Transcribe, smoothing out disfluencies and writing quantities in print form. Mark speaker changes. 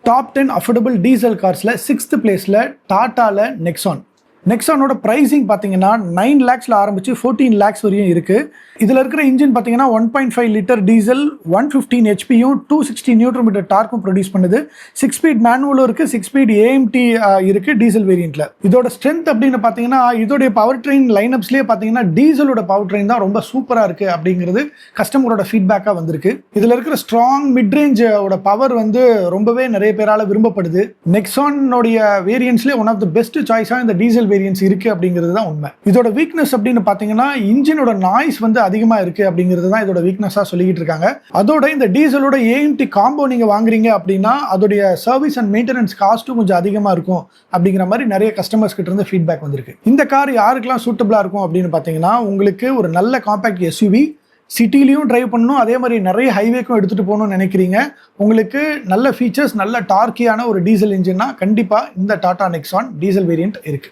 Speaker 1: Top 10 affordable diesel கார்ஸில் 6th பிளேஸில் டாட்டாவில் Nexon. நெக்ஸானோட pricing பார்த்தீங்கன்னா 9 lakhsல ஆரம்பிச்சு 14 lakhs வரையும் இருக்குது. இதில் இருக்கிற இன்ஜின் பார்த்தீங்கன்னா 1.5 லிட்டர் டீசல் 115 ஹெச்பியும் 260 நியூட்டன் மீட்டர் டார்க்கும் ப்ரொடியூஸ் பண்ணுது. 6 ஸ்பீட் மேனுவலும் இருக்குது, 6 ஸ்பீட் ஏஎம்டி இருக்குது டீசல் வேரியண்ட்டில். இதோட ஸ்ட்ரென்த் அப்படின்னு பார்த்தீங்கன்னா இதோடைய பவர் ட்ரெயின் லைனப்ஸ்லேயே பார்த்தீங்கன்னா டீசலோட பவர் ட்ரெயின் தான் ரொம்ப சூப்பராக இருக்குது அப்படிங்கிறது கஸ்டமரோட ஃபீட்பேக்காக வந்திருக்கு. இதில் இருக்கிற ஸ்ட்ராங் மிட் ரேஞ்சோட பவர் வந்து ரொம்பவே நிறைய பேரால் விரும்பப்படுது. நெக்ஸானோடைய வேரியன்ட்ஸ்லேயே ஒன் ஆஃப் த பெஸ்ட் சாய்ஸாக இந்த டீசல் வேரியன்ட்ஸ் இருக்கு அப்படிங்கிறது தான் உண்மை. இதோட வீக்னஸ் அப்படின்னு பார்த்தீங்கன்னா இன்ஜினோட நாய்ஸ் வந்து அதிகமாக இருக்கு அப்படிங்கிறது தான் இதோட வீக்னஸாக சொல்லிக்கிட்டு இருக்காங்க. அதோட இந்த டீசலோட ஏஎம்டி காம்போ நீங்க வாங்குறீங்க அப்படின்னா அதோடைய சர்வீஸ் அண்ட் மெயின்டெனன்ஸ் காஸ்ட்டும் கொஞ்சம் அதிகமாக இருக்கும் அப்படிங்கிற மாதிரி நிறைய கஸ்டமர்ஸ் கிட்ட இருந்து ஃபீட்பேக் வந்திருக்கு. இந்த கார் யாருக்கெல்லாம் சூட்டபிளா இருக்கும் அப்படின்னு பார்த்தீங்கன்னா உங்களுக்கு ஒரு நல்ல காம்பேக்ட் எஸ்யூவி சிட்டிலையும் டிரைவ் பண்ணணும், அதே மாதிரி நிறைய ஹைவேக்கும் எடுத்துகிட்டு போகணும்னு நினைக்கிறீங்க, உங்களுக்கு நல்ல ஃபீச்சர்ஸ் நல்ல டார்க்கியான ஒரு டீசல் இன்ஜின்னா கண்டிப்பாக இந்த டாடா நெக்ஸான் டீசல் வேரியன்ட் இருக்குது.